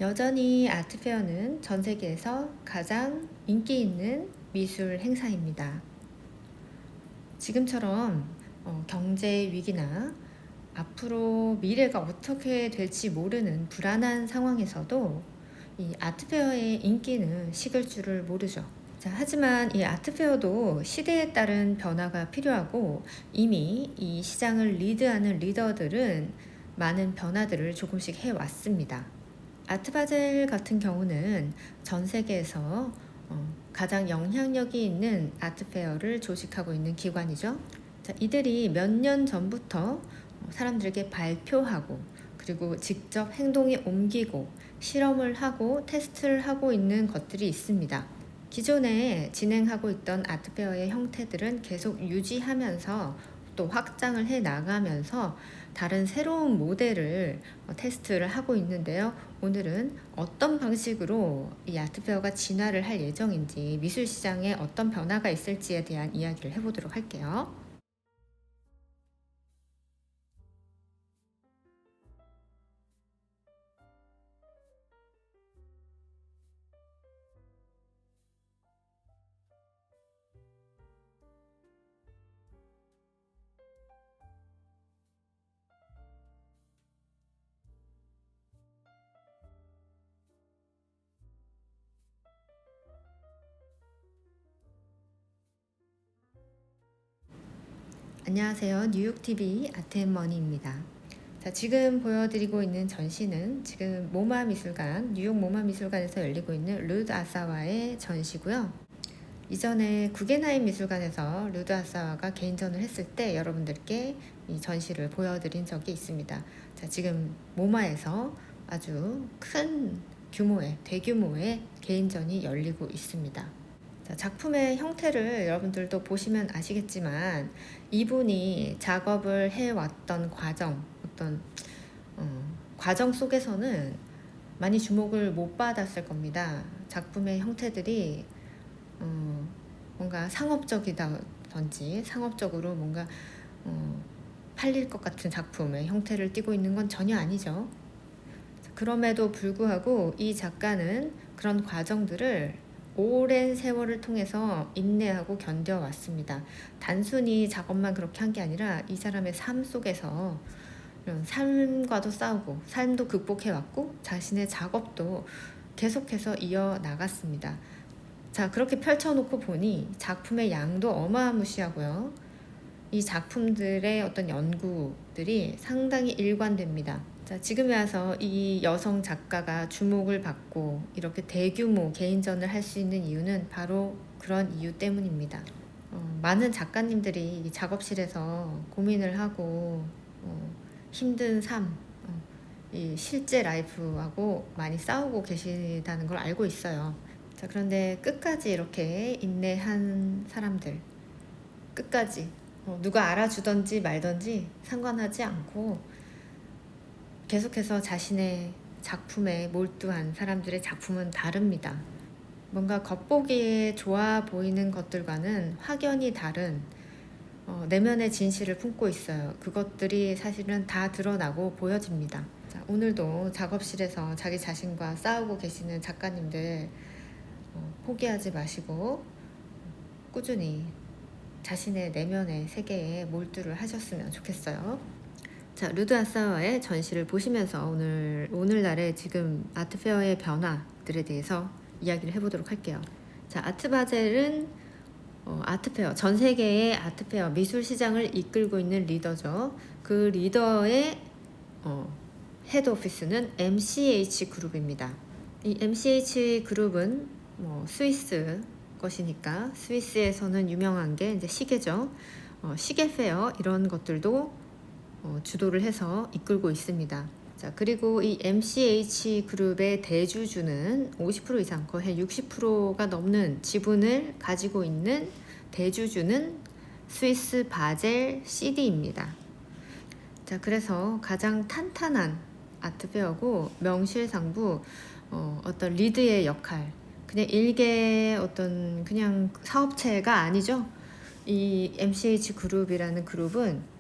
여전히 아트페어는 전 세계에서 가장 인기 있는 미술 행사입니다. 지금처럼 경제 위기나 앞으로 미래가 어떻게 될지 모르는 불안한 상황에서도 이 아트페어의 인기는 식을 줄을 모르죠. 하지만 이 아트페어도 시대에 따른 변화가 필요하고 이미 이 시장을 리드하는 리더들은 많은 변화들을 조금씩 해왔습니다. 아트바젤 같은 경우는 전 세계에서 가장 영향력이 있는 아트페어를 조직하고 있는 기관이죠. 이들이 몇 년 전부터 사람들에게 발표하고 그리고 직접 행동에 옮기고 실험을 하고 테스트를 하고 있는 것들이 있습니다. 기존에 진행하고 있던 아트페어의 형태들은 계속 유지하면서 또 확장을 해 나가면서 다른 새로운 모델을 테스트를 하고 있는데요. 오늘은 어떤 방식으로 이 아트페어가 진화를 할 예정인지, 미술 시장에 어떤 변화가 있을지에 대한 이야기를 해보도록 할게요. 안녕하세요. 뉴욕TV 아트앤머니입니다. 지금 보여드리고 있는 전시는 지금 모마 미술관, 뉴욕 모마 미술관에서 열리고 있는 루드 아사와의 전시고요. 이전에 구겐하임 미술관에서 루드 아사와가 개인전을 했을 때 여러분들께 이 전시를 보여드린 적이 있습니다. 지금 모마에서 아주 큰 규모의, 대규모의 개인전이 열리고 있습니다. 작품의 형태를 여러분들도 보시면 아시겠지만 이분이 작업을 해왔던 과정, 어떤 과정 속에서는 많이 주목을 못 받았을 겁니다. 작품의 형태들이 뭔가 상업적이다든지 상업적으로 뭔가 팔릴 것 같은 작품의 형태를 띠고 있는 건 전혀 아니죠. 그럼에도 불구하고 이 작가는 그런 과정들을 오랜 세월을 통해서 인내하고 견뎌왔습니다. 단순히 작업만 그렇게 한 게 아니라 이 사람의 삶 속에서 이런 삶과도 싸우고 삶도 극복해왔고 자신의 작업도 계속해서 이어나갔습니다. 그렇게 펼쳐놓고 보니 작품의 양도 어마무시하고요. 이 작품들의 어떤 연구들이 상당히 일관됩니다. 지금에 와서 이 여성 작가가 주목을 받고 이렇게 대규모 개인전을 할 수 있는 이유는 바로 그런 이유 때문입니다. 많은 작가님들이 이 작업실에서 고민을 하고 힘든 삶, 이 실제 라이프하고 많이 싸우고 계시다는 걸 알고 있어요. 그런데 끝까지 이렇게 인내한 사람들, 끝까지 누가 알아주던지 말던지 상관하지 않고 계속해서 자신의 작품에 몰두한 사람들의 작품은 다릅니다. 뭔가 겉보기에 좋아 보이는 것들과는 확연히 다른 내면의 진실을 품고 있어요. 그것들이 사실은 다 드러나고 보여집니다. 오늘도 작업실에서 자기 자신과 싸우고 계시는 작가님들 포기하지 마시고 꾸준히 자신의 내면의 세계에 몰두를 하셨으면 좋겠어요. 루드 아사와의 전시를 보시면서 오늘날의 지금 아트페어의 변화들에 대해서 이야기를 해보도록 할게요. 아트바젤은 아트페어, 전 세계의 아트페어 미술 시장을 이끌고 있는 리더죠. 그 리더의 헤드 오피스는 MCH 그룹입니다. 이 MCH 그룹은 스위스 것이니까 스위스에서는 유명한 게 이제 시계죠. 시계 페어 이런 것들도 주도를 해서 이끌고 있습니다. 그리고 이 MCH 그룹의 대주주는 50% 이상, 거의 60%가 넘는 지분을 가지고 있는 대주주는 스위스 바젤 CD입니다. 그래서 가장 탄탄한 아트페어고 명실상부 어떤 리드의 역할, 그냥 일개 어떤 그냥 사업체가 아니죠. 이 MCH 그룹이라는 그룹은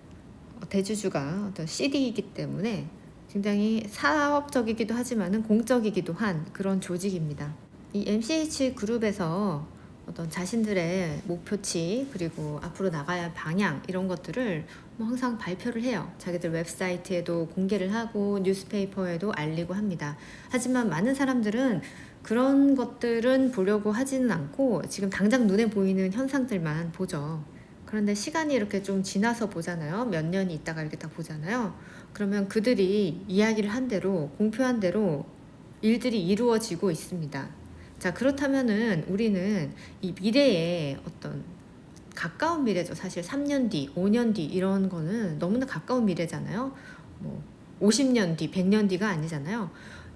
대주주가 어떤 CD이기 때문에 굉장히 사업적이기도 하지만은 공적이기도 한 그런 조직입니다. 이 MCH 그룹에서 어떤 자신들의 목표치 그리고 앞으로 나가야 할 방향 이런 것들을 뭐 항상 발표를 해요. 자기들 웹사이트에도 공개를 하고 뉴스페이퍼에도 알리고 합니다. 하지만 많은 사람들은 그런 것들은 보려고 하지는 않고 지금 당장 눈에 보이는 현상들만 보죠. 그런데 시간이 이렇게 좀 지나서 보잖아요. 몇 년이 있다가 이렇게 딱 보잖아요. 그러면 그들이 이야기를 한 대로 공표한 대로 일들이 이루어지고 있습니다. 자, 그렇다면은 우리는 이 미래에 어떤 가까운 미래죠. 사실 3년 뒤, 5년 뒤 이런 거는 너무나 가까운 미래잖아요. 뭐 50년 뒤, 100년 뒤가 아니잖아요.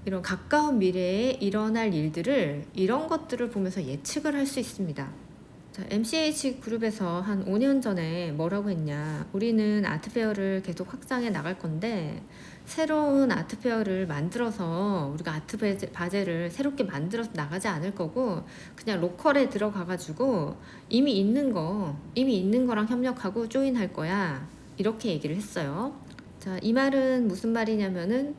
이런 가까운 미래에 일어날 일들을 이런 것들을 보면서 예측을 할 수 있습니다. 자, MCH 그룹에서 한 5년 전에 뭐라고 했냐. 우리는 아트페어를 계속 확장해 나갈 건데 새로운 아트페어를 만들어서 우리가 아트바젤을 새롭게 만들어서 나가지 않을 거고 그냥 로컬에 들어가가지고 이미 있는 거랑 협력하고 조인할 거야. 이렇게 얘기를 했어요. 자, 이 말은 무슨 말이냐면은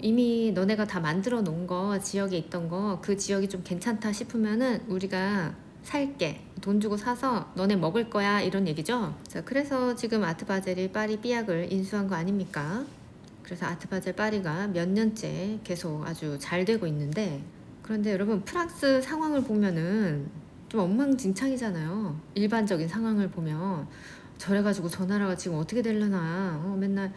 이미 너네가 다 만들어 놓은 거, 지역에 있던 거, 그 지역이 좀 괜찮다 싶으면은 우리가 살게. 돈 주고 사서 너네 먹을 거야. 이런 얘기죠. 자, 그래서 지금 아트바젤이 파리 삐약을 인수한 거 아닙니까? 그래서 아트바젤 파리가 몇 년째 계속 아주 잘 되고 있는데 그런데 여러분 프랑스 상황을 보면은 좀 엉망진창이잖아요. 일반적인 상황을 보면 저래가지고 저 나라가 지금 어떻게 되려나 맨날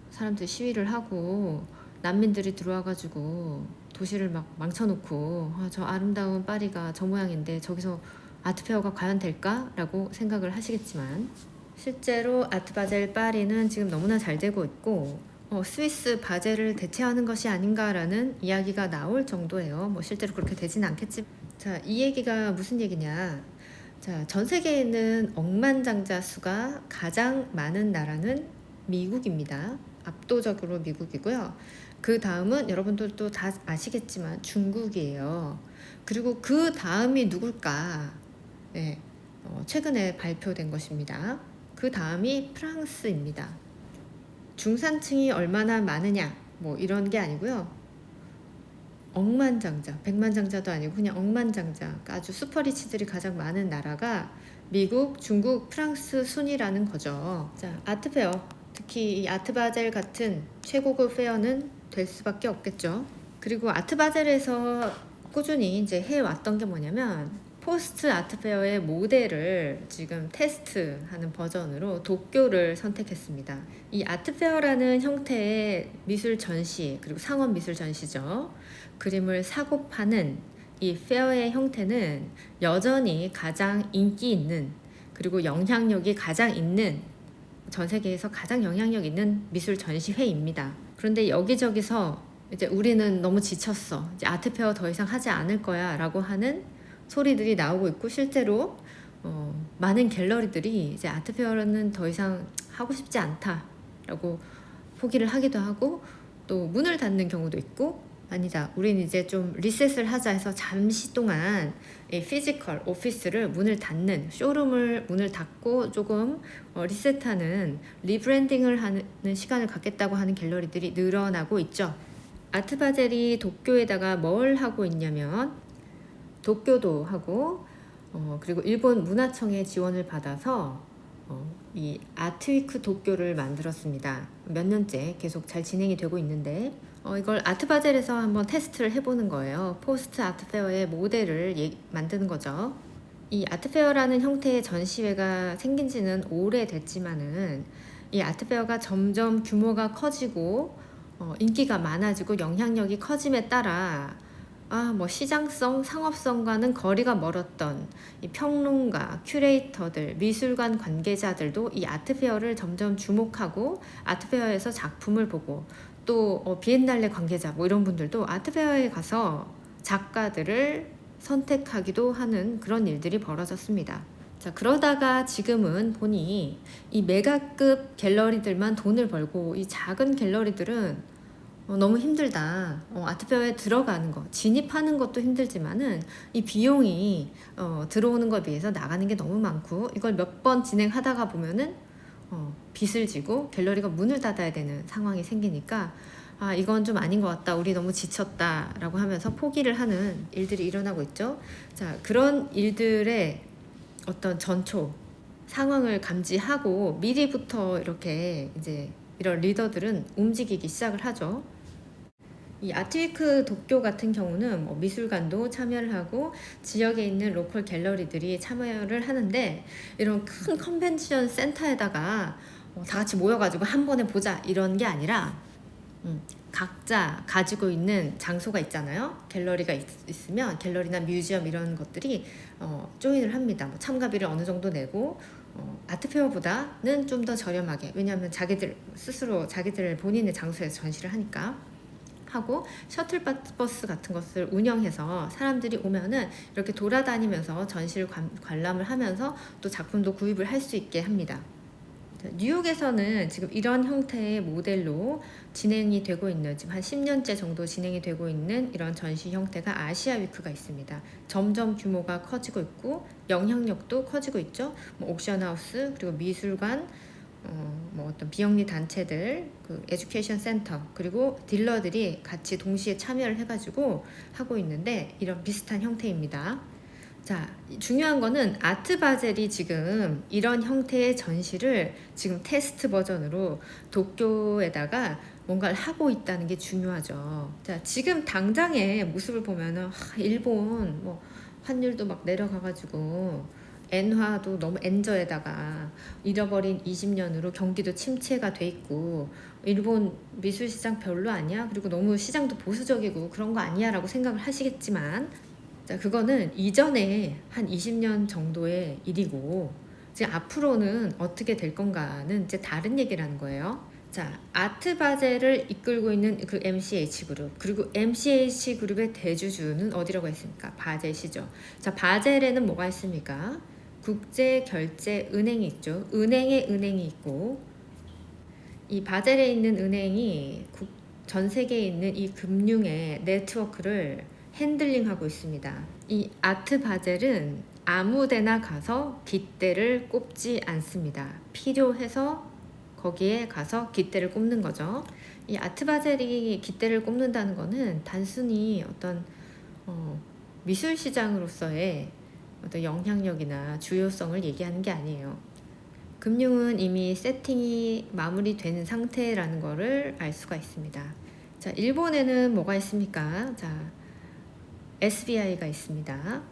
사람들이 시위를 하고 난민들이 들어와가지고 도시를 막 망쳐놓고 저 아름다운 파리가 저 모양인데 저기서 아트페어가 과연 될까? 라고 생각을 하시겠지만 실제로 아트바젤 파리는 지금 너무나 잘 되고 있고 스위스 바젤을 대체하는 것이 아닌가라는 이야기가 나올 정도예요. 뭐 실제로 그렇게 되지는 않겠지만 자, 이 얘기가 무슨 얘기냐. 자, 전 세계에 있는 억만장자 수가 가장 많은 나라는 미국입니다. 압도적으로 미국이고요. 그 다음은 여러분들도 다 아시겠지만 중국이에요. 그리고 그 다음이 누굴까? 네, 최근에 발표된 것입니다. 그 다음이 프랑스입니다. 중산층이 얼마나 많으냐 뭐 이런 게 아니고요. 억만장자, 백만장자도 아니고 그냥 억만장자, 그러니까 아주 슈퍼리치들이 가장 많은 나라가 미국, 중국, 프랑스 순이라는 거죠. 자, 아트페어, 특히 이 아트바젤 같은 최고급 페어는 될 수밖에 없겠죠. 그리고 아트바젤에서 꾸준히 이제 해왔던 게 뭐냐면 포스트 아트페어의 모델을 지금 테스트하는 버전으로 도쿄를 선택했습니다. 이 아트페어라는 형태의 미술 전시, 그리고 상업 미술 전시죠. 그림을 사고 파는 이 페어의 형태는 여전히 가장 인기 있는 그리고 영향력이 가장 있는 전 세계에서 가장 영향력 있는 미술 전시회입니다. 그런데 여기저기서 이제 우리는 너무 지쳤어. 이제 아트페어 더 이상 하지 않을 거야 라고 하는 소리들이 나오고 있고 실제로 많은 갤러리들이 이제 아트페어는 더 이상 하고 싶지 않다라고 포기를 하기도 하고 또 문을 닫는 경우도 있고 아니다. 우린 이제 좀 리셋을 하자 해서 잠시 동안 이 피지컬 오피스를 문을 닫는 쇼룸을 문을 닫고 조금 리셋하는 리브랜딩을 하는 시간을 갖겠다고 하는 갤러리들이 늘어나고 있죠. 아트바젤이 도쿄에다가 뭘 하고 있냐면 도쿄도 하고 그리고 일본 문화청의 지원을 받아서 이 아트위크 도쿄를 만들었습니다. 몇 년째 계속 잘 진행이 되고 있는데 이걸 아트바젤에서 한번 테스트를 해보는 거예요. 포스트 아트페어의 모델을 만드는 거죠. 이 아트페어라는 형태의 전시회가 생긴 지는 오래됐지만은 이 아트페어가 점점 규모가 커지고 인기가 많아지고 영향력이 커짐에 따라 뭐 시장성, 상업성과는 거리가 멀었던 이 평론가, 큐레이터들, 미술관 관계자들도 이 아트페어를 점점 주목하고 아트페어에서 작품을 보고 또 비엔날레 관계자 뭐 이런 분들도 아트페어에 가서 작가들을 선택하기도 하는 그런 일들이 벌어졌습니다. 자, 그러다가 지금은 보니 이 메가급 갤러리들만 돈을 벌고 이 작은 갤러리들은 너무 힘들다. 아트페어에 들어가는 거, 진입하는 것도 힘들지만은 이 비용이 들어오는 것에 비해서 나가는 게 너무 많고 이걸 몇 번 진행하다가 보면은 빚을 지고 갤러리가 문을 닫아야 되는 상황이 생기니까 아, 이건 좀 아닌 것 같다. 우리 너무 지쳤다. 라고 하면서 포기를 하는 일들이 일어나고 있죠. 자, 그런 일들의 어떤 전초 상황을 감지하고 미리부터 이렇게 이제 이런 리더들은 움직이기 시작을 하죠. 이 아트위크 도쿄 같은 경우는 뭐 미술관도 참여를 하고 지역에 있는 로컬 갤러리들이 참여를 하는데 이런 큰 컨벤션 센터에다가 다 같이 모여가지고 한 번에 보자 이런 게 아니라 각자 가지고 있는 장소가 있잖아요. 갤러리가 있으면 갤러리나 뮤지엄 이런 것들이 조인을 합니다. 뭐 참가비를 어느 정도 내고 아트페어보다는 좀 더 저렴하게, 왜냐하면 자기들 스스로 자기들 본인의 장소에서 전시를 하니까 하고, 셔틀버스 같은 것을 운영해서 사람들이 오면은 이렇게 돌아다니면서 전시를 관람을 하면서 또 작품도 구입을 할 수 있게 합니다. 뉴욕에서는 지금 이런 형태의 모델로 진행이 되고 있는, 지금 한 10년째 정도 진행이 되고 있는 이런 전시 형태가 아시아 위크가 있습니다. 점점 규모가 커지고 있고 영향력도 커지고 있죠. 뭐 옥션하우스, 그리고 미술관, 뭐 어떤 비영리 단체들, 그 에듀케이션 센터, 그리고 딜러들이 같이 동시에 참여를 해가지고 하고 있는데 이런 비슷한 형태입니다. 자, 중요한 거는 아트바젤이 지금 이런 형태의 전시를 지금 테스트 버전으로 도쿄에다가 뭔가를 하고 있다는 게 중요하죠. 자, 지금 당장의 모습을 보면은 일본 뭐 환율도 막 내려가가지고 엔화도 너무 엔저에다가 잃어버린 20년으로 경기도 침체가 돼 있고 일본 미술 시장 별로 아니야? 그리고 너무 시장도 보수적이고 그런 거 아니야? 라고 생각을 하시겠지만, 자, 그거는 이전에 한 20년 정도의 일이고 이제 앞으로는 어떻게 될 건가는 이제 다른 얘기라는 거예요. 자, 아트바젤을 이끌고 있는 그 MCH 그룹, 그리고 MCH 그룹의 대주주는 어디라고 했습니까? 바젤시죠. 자, 바젤에는 뭐가 있습니까? 국제결제은행이 있죠. 은행에 은행이 있고, 이 바젤에 있는 은행이 전 세계에 있는 이 금융의 네트워크를 핸들링하고 있습니다. 이 아트바젤은 아무데나 가서 깃대를 꼽지 않습니다. 필요해서 거기에 가서 깃대를 꼽는 거죠. 이 아트바젤이 깃대를 꼽는다는 거는 단순히 어떤 미술 시장으로서의 어떤 영향력이나 주요성을 얘기하는 게 아니에요. 금융은 이미 세팅이 마무리되는 상태라는 거를 알 수가 있습니다. 자, 일본에는 뭐가 있습니까? 자, SBI가 있습니다.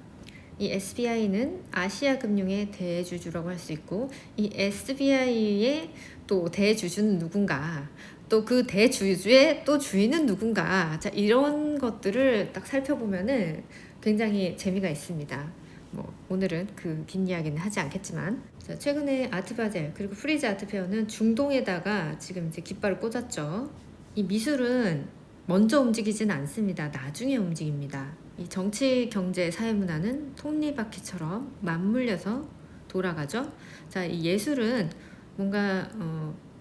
이 SBI는 아시아 금융의 대주주라고 할 수 있고, 이 SBI의 또 대주주는 누군가, 또 그 대주주의 또 주인은 누군가. 자, 이런 것들을 딱 살펴보면은 굉장히 재미가 있습니다. 뭐 오늘은 그 긴 이야기는 하지 않겠지만, 자, 최근에 아트바젤 그리고 프리즈 아트페어는 중동에다가 지금 이제 깃발을 꽂았죠. 이 미술은 먼저 움직이진 않습니다. 나중에 움직입니다. 이 정치, 경제, 사회문화는 톱니바퀴처럼 맞물려서 돌아가죠. 자, 이 예술은 뭔가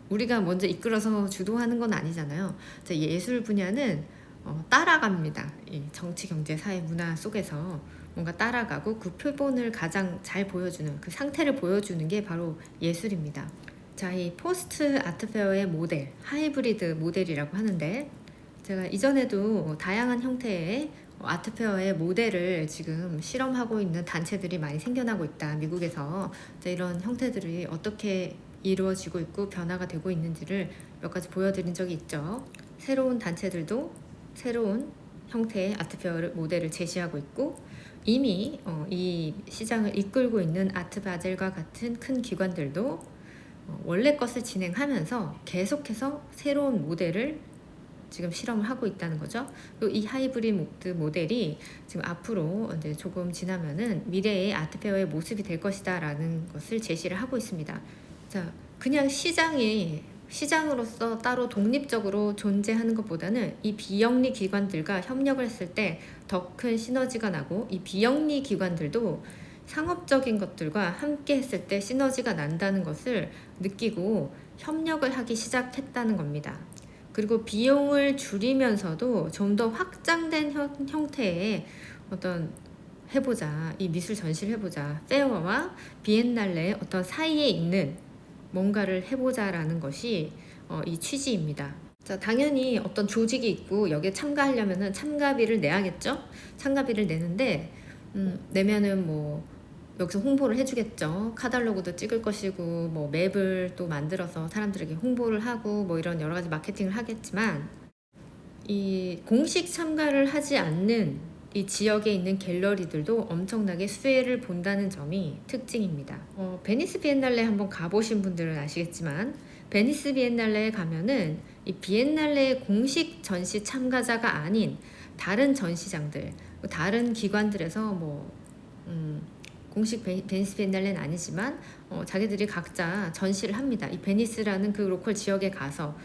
우리가 먼저 이끌어서 주도하는 건 아니잖아요. 자, 예술 분야는 따라갑니다. 이 정치, 경제, 사회, 문화 속에서 뭔가 따라가고 그 표본을 가장 잘 보여주는, 그 상태를 보여주는 게 바로 예술입니다. 자, 이 포스트 아트페어의 모델, 하이브리드 모델이라고 하는데, 제가 이전에도 다양한 형태의 아트페어의 모델을 지금 실험하고 있는 단체들이 많이 생겨나고 있다. 미국에서 이런 형태들이 어떻게 이루어지고 있고 변화가 되고 있는지를 몇 가지 보여드린 적이 있죠. 새로운 단체들도 새로운 형태의 아트페어 모델을 제시하고 있고, 이미 이 시장을 이끌고 있는 아트바젤과 같은 큰 기관들도 원래 것을 진행하면서 계속해서 새로운 모델을 지금 실험을 하고 있다는 거죠. 그리고 이 하이브리드 모델이 지금 앞으로 이제 조금 지나면은 미래의 아트페어의 모습이 될 것이다 라는 것을 제시를 하고 있습니다. 자, 그냥 시장으로서 따로 독립적으로 존재하는 것보다는 이 비영리 기관들과 협력을 했을 때 더 큰 시너지가 나고, 이 비영리 기관들도 상업적인 것들과 함께 했을 때 시너지가 난다는 것을 느끼고 협력을 하기 시작했다는 겁니다. 그리고 비용을 줄이면서도 좀 더 확장된 형태의 어떤 해보자, 이 미술 전시를 해보자, 페어와 비엔날레의 어떤 사이에 있는 뭔가를 해보자라는 것이 이 취지입니다. 자, 당연히 어떤 조직이 있고 여기에 참가하려면은 참가비를 내야겠죠? 참가비를 내는데 내면은 뭐 여기서 홍보를 해주겠죠. 카탈로그도 찍을 것이고 뭐 맵을 또 만들어서 사람들에게 홍보를 하고 뭐 이런 여러 가지 마케팅을 하겠지만, 이 공식 참가를 하지 않는 이 지역에 있는 갤러리들도 엄청나게 수혜를 본다는 점이 특징입니다. 베니스 비엔날레 한번 가보신 분들은 아시겠지만, 베니스 비엔날레에 가면은 이 비엔날레의 공식 전시 참가자가 아닌 다른 전시장들, 다른 기관들에서 공식 베니스 비엔날레는 아니지만 자기들이 각자 전시를 합니다. 이 베니스라는 그 로컬 지역에 가서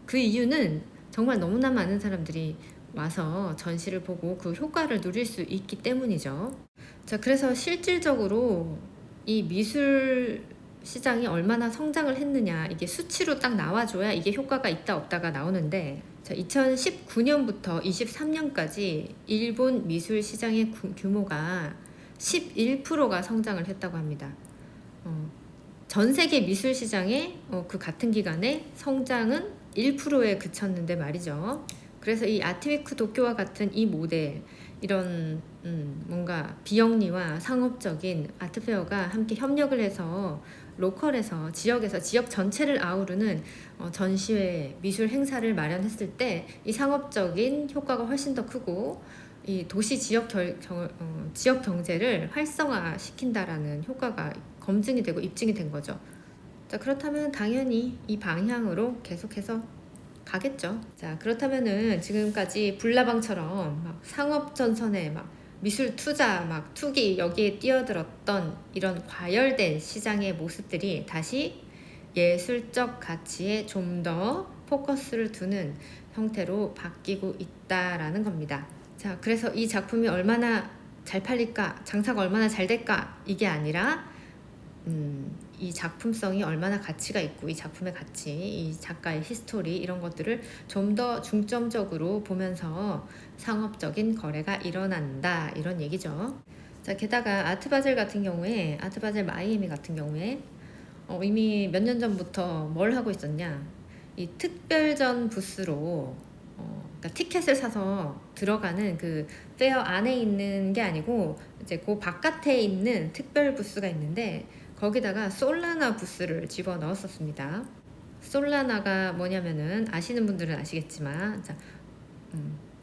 그 이유는 정말 너무나 많은 사람들이 와서 전시를 보고 그 효과를 누릴 수 있기 때문이죠. 자, 그래서 실질적으로 이 미술 시장이 얼마나 성장을 했느냐, 이게 수치로 딱 나와줘야 이게 효과가 있다 없다가 나오는데, 자, 2019년부터 23년까지 일본 미술 시장의 규모가 11%가 성장을 했다고 합니다. 전 세계 미술 시장의 그 같은 기간에 성장은 1%에 그쳤는데 말이죠. 그래서 이 아트위크 도쿄와 같은 이 모델, 이런 뭔가 비영리와 상업적인 아트페어가 함께 협력을 해서 로컬에서, 지역에서 지역 전체를 아우르는 전시회, 미술 행사를 마련했을 때 이 상업적인 효과가 훨씬 더 크고 이 도시 지역 지역 경제를 활성화시킨다라는 효과가 검증이 되고 입증이 된 거죠. 자, 그렇다면 당연히 이 방향으로 계속해서 가겠죠. 자, 그렇다면은 지금까지 불나방처럼 막 상업 전선에 막 미술 투자, 막 투기 여기에 뛰어들었던 이런 과열된 시장의 모습들이 다시 예술적 가치에 좀 더 포커스를 두는 형태로 바뀌고 있다라는 겁니다. 자, 그래서 이 작품이 얼마나 잘 팔릴까, 장사가 얼마나 잘 될까, 이게 아니라 이 작품성이 얼마나 가치가 있고, 이 작품의 가치, 이 작가의 히스토리, 이런 것들을 좀 더 중점적으로 보면서 상업적인 거래가 일어난다, 이런 얘기죠. 자, 게다가 아트바젤 같은 경우에, 아트바젤 마이애미 같은 경우에 이미 몇 년 전부터 뭘 하고 있었냐, 이 특별전 부스로 그러니까 티켓을 사서 들어가는 그 페어 안에 있는 게 아니고 이제 그 바깥에 있는 특별 부스가 있는데, 거기다가 솔라나 부스를 집어 넣었었습니다. 솔라나가 뭐냐면은 아시는 분들은 아시겠지만, 자,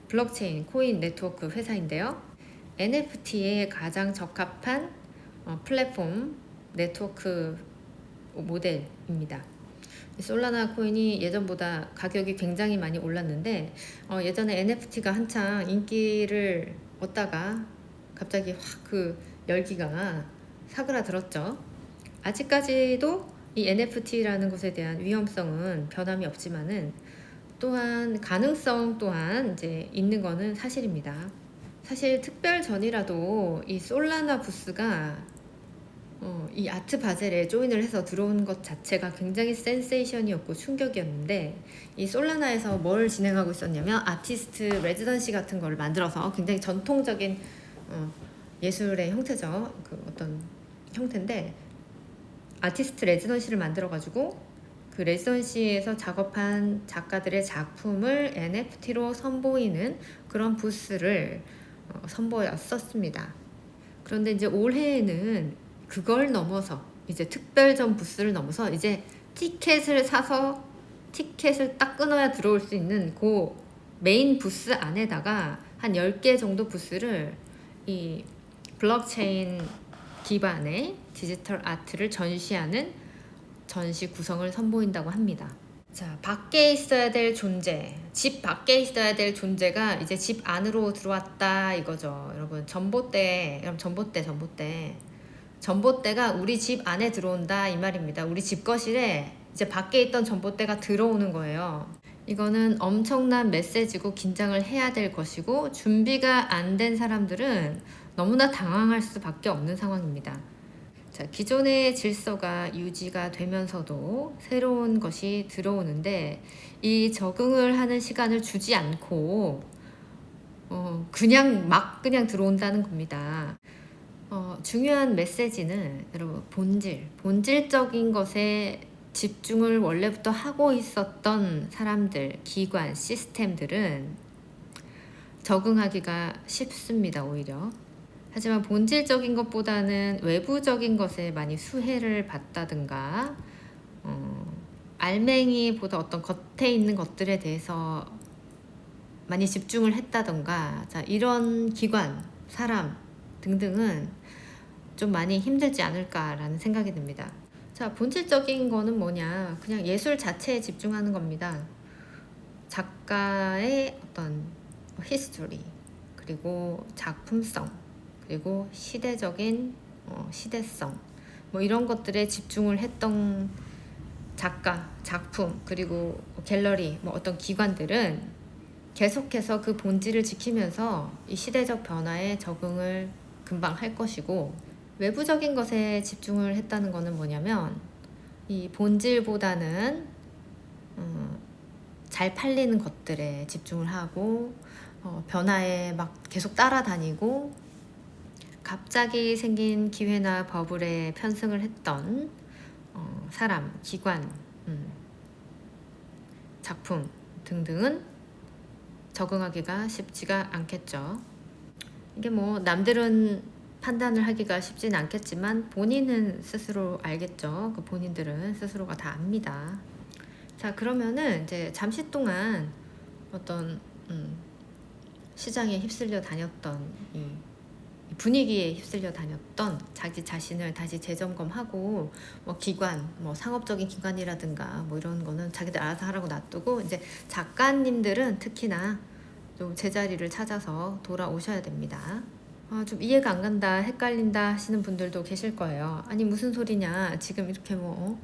블록체인 코인 네트워크 회사인데요. NFT에 가장 적합한 플랫폼 네트워크 모델입니다. 솔라나 코인이 예전보다 가격이 굉장히 많이 올랐는데, 예전에 NFT가 한창 인기를 얻다가 갑자기 확 그 열기가 사그라들었죠. 아직까지도 이 NFT라는 것에 대한 위험성은 변함이 없지만은, 또한 가능성 또한 이제 있는 거는 사실입니다. 사실 특별전이라도 이 솔라나 부스가 이 아트 바젤에 조인을 해서 들어온 것 자체가 굉장히 센세이션이었고 충격이었는데, 이 솔라나에서 뭘 진행하고 있었냐면 아티스트 레지던시 같은 걸 만들어서, 굉장히 전통적인 예술의 형태죠. 그 어떤 형태인데, 아티스트 레지던시를 만들어 가지고 그 레지던시에서 작업한 작가들의 작품을 NFT로 선보이는 그런 부스를 선보였었습니다. 그런데 이제 올해에는 그걸 넘어서, 이제 특별전 부스를 넘어서 이제 티켓을 사서 티켓을 딱 끊어야 들어올 수 있는 그 메인 부스 안에다가 한 10개 정도 부스를 이 블록체인 기반의 디지털 아트를 전시하는 전시 구성을 선보인다고 합니다. 자, 밖에 있어야 될 존재, 집 밖에 있어야 될 존재가 이제 집 안으로 들어왔다 이거죠. 여러분, 전봇대가 우리 집 안에 들어온다 이 말입니다. 우리 집 거실에 이제 밖에 있던 전봇대가 들어오는 거예요. 이거는 엄청난 메시지고 긴장을 해야 될 것이고, 준비가 안 된 사람들은 너무나 당황할 수밖에 없는 상황입니다. 자, 기존의 질서가 유지가 되면서도 새로운 것이 들어오는데, 이 적응을 하는 시간을 주지 않고 그냥 들어온다는 겁니다. 중요한 메시지는 여러분 본질적인 것에 집중을 원래부터 하고 있었던 사람들, 기관, 시스템들은 적응하기가 쉽습니다, 오히려. 하지만 본질적인 것보다는 외부적인 것에 많이 수혜를 받다든가 알맹이보다 어떤 겉에 있는 것들에 대해서 많이 집중을 했다던가, 자, 이런 기관, 사람 등등은 좀 많이 힘들지 않을까라는 생각이 듭니다. 자, 본질적인 거는 뭐냐? 그냥 예술 자체에 집중하는 겁니다. 작가의 어떤 히스토리, 그리고 작품성, 그리고 시대적인 시대성, 뭐 이런 것들에 집중을 했던 작가, 작품, 그리고 갤러리, 뭐 어떤 기관들은 계속해서 그 본질을 지키면서 이 시대적 변화에 적응을 금방 할 것이고, 외부적인 것에 집중을 했다는 것은 뭐냐면 이 본질보다는 잘 팔리는 것들에 집중을 하고 변화에 막 계속 따라다니고 갑자기 생긴 기회나 버블에 편승을 했던 사람, 기관, 작품 등등은 적응하기가 쉽지가 않겠죠. 이게 뭐 남들은 판단을 하기가 쉽진 않겠지만 본인은 스스로 알겠죠. 그 본인들은 스스로가 다 압니다. 자, 그러면은 이제 잠시 동안 어떤 시장에 휩쓸려 다녔던 이 분위기에 휩쓸려 다녔던 자기 자신을 다시 재점검하고, 뭐 기관, 뭐 상업적인 기관이라든가 뭐 이런 거는 자기들 알아서 하라고 놔두고, 이제 작가님들은 특히나 좀 제자리를 찾아서 돌아오셔야 됩니다. 좀 이해가 안 간다, 헷갈린다 하시는 분들도 계실 거예요. 아니 무슨 소리냐, 지금 이렇게 뭐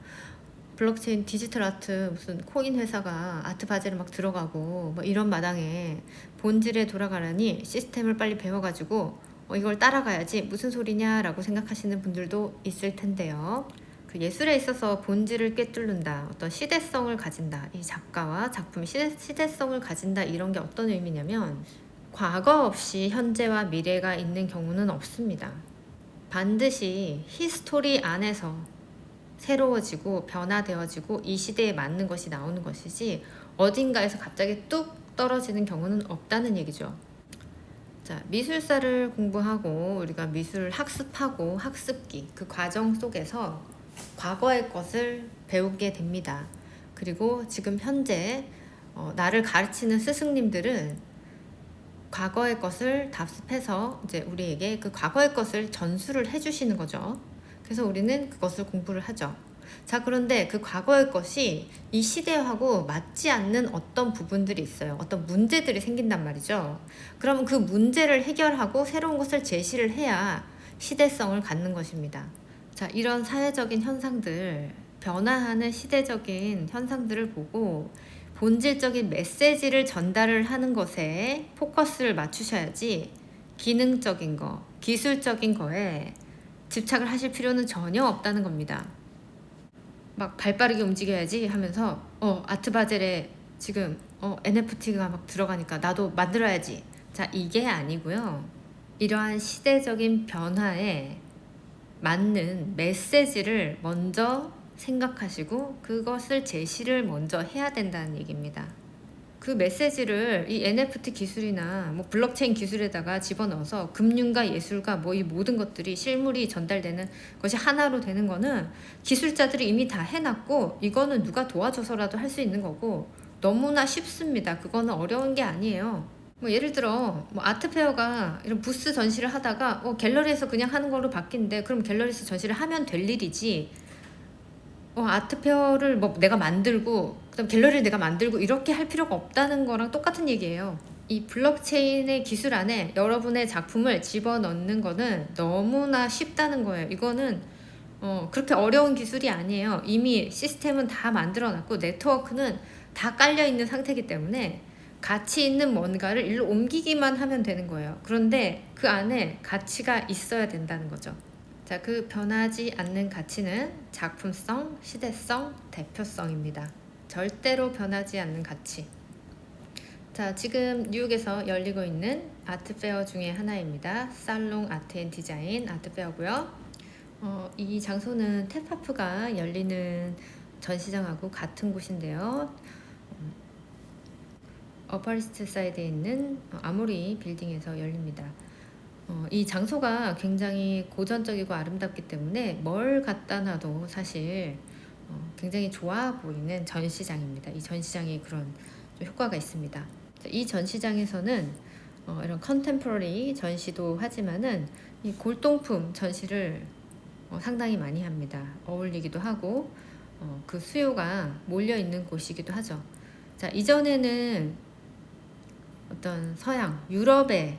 블록체인 디지털 아트 무슨 코인 회사가 아트 바젤을 막 들어가고 뭐 이런 마당에 본질에 돌아가라니 시스템을 빨리 배워가지고 이걸 따라가야지 무슨 소리냐라고 생각하시는 분들도 있을 텐데요. 그 예술에 있어서 본질을 꿰뚫는다, 어떤 시대성을 가진다, 이 작가와 작품이 시대성을 가진다, 이런 게 어떤 의미냐면 과거 없이 현재와 미래가 있는 경우는 없습니다. 반드시 히스토리 안에서 새로워지고 변화되어지고 이 시대에 맞는 것이 나오는 것이지 어딘가에서 갑자기 뚝 떨어지는 경우는 없다는 얘기죠. 자, 미술사를 공부하고 우리가 미술 학습하고 학습기, 그 과정 속에서 과거의 것을 배우게 됩니다. 그리고 지금 현재 나를 가르치는 스승님들은 과거의 것을 답습해서 이제 우리에게 그 과거의 것을 전수를 해주시는 거죠. 그래서 우리는 그것을 공부를 하죠. 자, 그런데 그 과거의 것이 이 시대하고 맞지 않는 어떤 부분들이 있어요. 어떤 문제들이 생긴단 말이죠. 그러면 그 문제를 해결하고 새로운 것을 제시를 해야 시대성을 갖는 것입니다. 자, 이런 사회적인 현상들, 변화하는 시대적인 현상들을 보고 본질적인 메시지를 전달을 하는 것에 포커스를 맞추셔야지 기능적인 거, 기술적인 거에 집착을 하실 필요는 전혀 없다는 겁니다. 막 발빠르게 움직여야지 하면서 아트바젤에 지금 NFT가 막 들어가니까 나도 만들어야지. 자, 이게 아니고요. 이러한 시대적인 변화에 맞는 메시지를 먼저 생각하시고 그것을 제시를 먼저 해야 된다는 얘기입니다. 그 메시지를 이 NFT 기술이나 뭐 블록체인 기술에다가 집어넣어서 금융과 예술과 뭐 이 모든 것들이 실물이 전달되는 것이 하나로 되는 거는 기술자들이 이미 다 해놨고 이거는 누가 도와줘서라도 할 수 있는 거고 너무나 쉽습니다. 그거는 어려운 게 아니에요. 뭐 예를 들어 뭐 아트페어가 이런 부스 전시를 하다가 갤러리에서 그냥 하는 걸로 바뀐대. 그럼 갤러리에서 전시를 하면 될 일이지. 아트페어를 뭐 내가 만들고 그다음 갤러리를 내가 만들고 이렇게 할 필요가 없다는 거랑 똑같은 얘기예요. 이 블록체인의 기술 안에 여러분의 작품을 집어넣는 거는 너무나 쉽다는 거예요. 이거는 그렇게 어려운 기술이 아니에요. 이미 시스템은 다 만들어놨고 네트워크는 다 깔려있는 상태이기 때문에 가치 있는 뭔가를 일로 옮기기만 하면 되는 거예요. 그런데 그 안에 가치가 있어야 된다는 거죠. 자, 그 변하지 않는 가치는 작품성, 시대성, 대표성입니다. 절대로 변하지 않는 가치. 자, 지금 뉴욕에서 열리고 있는 아트페어 중에 하나입니다. 살롱 아트 앤 디자인 아트페어고요. 이 장소는 테파프가 열리는 전시장하고 같은 곳인데요. 어퍼리스트 사이드에 있는 아모리 빌딩에서 열립니다. 이 장소가 굉장히 고전적이고 아름답기 때문에 뭘 갖다 놔도 사실 굉장히 좋아 보이는 전시장입니다. 이 전시장이 그런 좀 효과가 있습니다. 이 전시장에서는 이런 컨템포러리 전시도 하지만은 이 골동품 전시를 상당히 많이 합니다. 어울리기도 하고 그 수요가 몰려 있는 곳이기도 하죠. 자, 이전에는 어떤 서양, 유럽의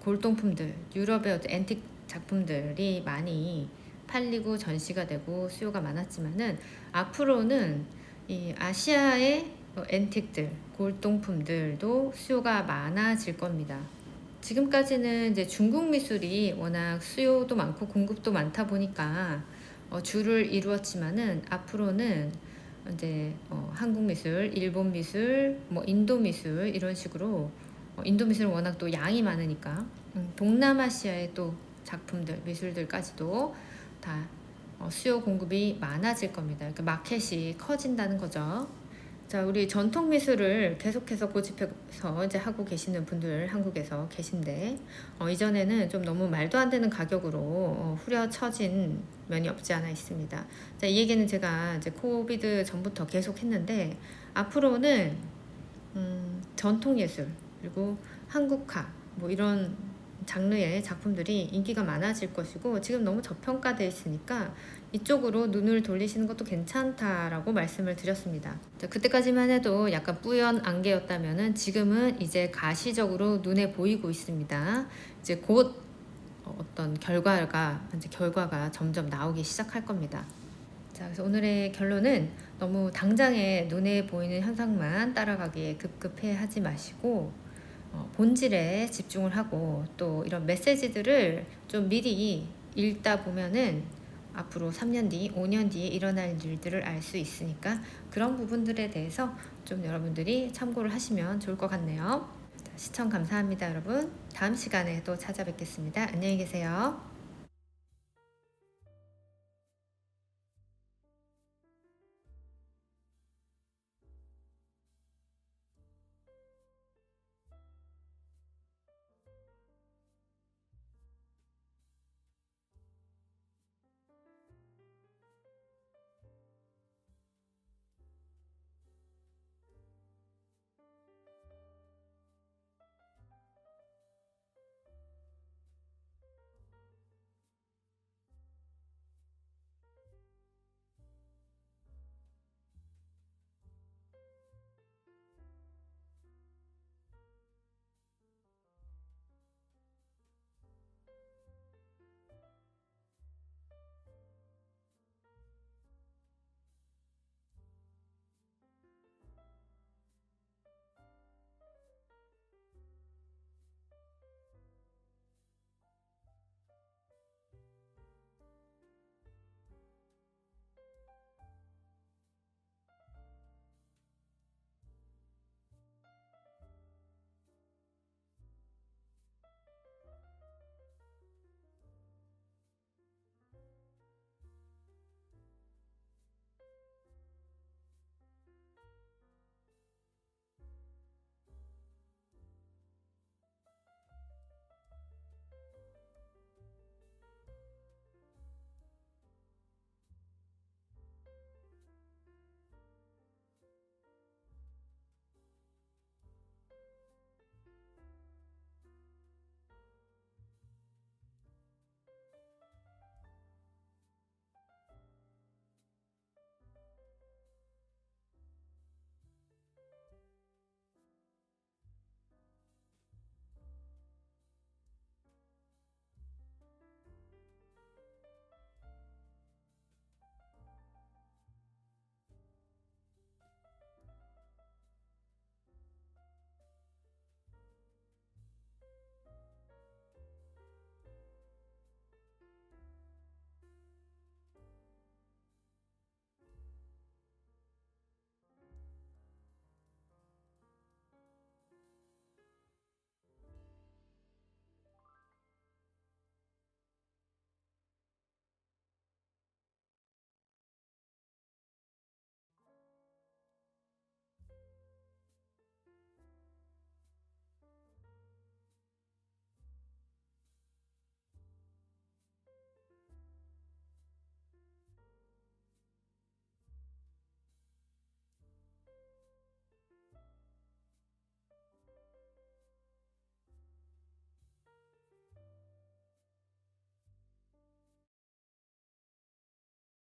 골동품들, 유럽의 어떤 앤틱 작품들이 많이 팔리고 전시가 되고 수요가 많았지만은 앞으로는 이 아시아의 앤틱들, 골동품들도 수요가 많아질 겁니다. 지금까지는 이제 중국 미술이 워낙 수요도 많고 공급도 많다 보니까 주를 이루었지만은 앞으로는 이제 한국 미술, 일본 미술, 뭐 인도 미술 이런 식으로 인도 미술은 워낙 또 양이 많으니까 동남아시아의 또 작품들, 미술들까지도 다 수요 공급이 많아질 겁니다. 그러니까 마켓이 커진다는 거죠. 자, 우리 전통 미술을 계속해서 고집해서 이제 하고 계시는 분들 한국에서 계신데 이전에는 좀 너무 말도 안 되는 가격으로 후려쳐진 면이 없지 않아 있습니다. 자, 이 얘기는 제가 이제 코비드 전부터 계속 했는데 앞으로는 전통 예술 그리고 한국화 뭐 이런 장르의 작품들이 인기가 많아질 것이고 지금 너무 저평가되어 있으니까 이쪽으로 눈을 돌리시는 것도 괜찮다라고 말씀을 드렸습니다. 자, 그때까지만 해도 약간 뿌연 안개였다면은 지금은 이제 가시적으로 눈에 보이고 있습니다. 이제 곧 어떤 결과가 점점 나오기 시작할 겁니다. 자, 그래서 오늘의 결론은 너무 당장에 눈에 보이는 현상만 따라가기에 급급해 하지 마시고 본질에 집중을 하고 또 이런 메시지들을 좀 미리 읽다 보면은 앞으로 3년 뒤, 5년 뒤에 일어날 일들을 알 수 있으니까 그런 부분들에 대해서 좀 여러분들이 참고를 하시면 좋을 것 같네요. 시청 감사합니다, 여러분. 다음 시간에 또 찾아뵙겠습니다. 안녕히 계세요.